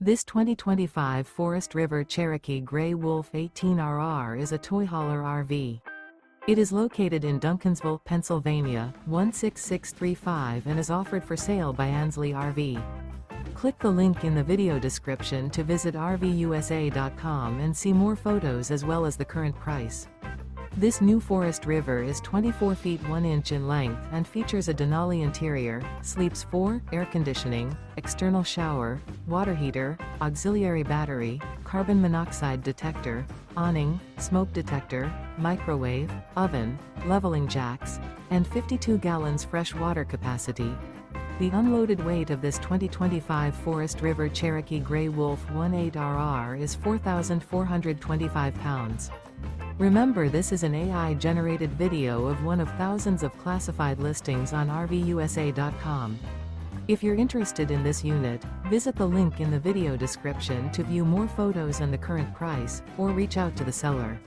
This 2025 Forest River Cherokee Grey Wolf 18RR is a toy hauler RV. It is located in Duncansville, Pennsylvania, 16635 and is offered for sale by Ansley RV. Click the link in the video description to visit RVUSA.com and see more photos as well as the current price. This new Forest River is 24 feet 1 inch in length and features a Denali interior, sleeps 4, air conditioning, external shower, water heater, auxiliary battery, carbon monoxide detector, awning, smoke detector, microwave, oven, leveling jacks, and 52 gallons fresh water capacity. The unloaded weight of this 2025 Forest River Cherokee Grey Wolf 18RR is 4,425 pounds. Remember, this is an AI-generated video of one of thousands of classified listings on RVUSA.com. If you're interested in this unit, visit the link in the video description to view more photos and the current price, or reach out to the seller.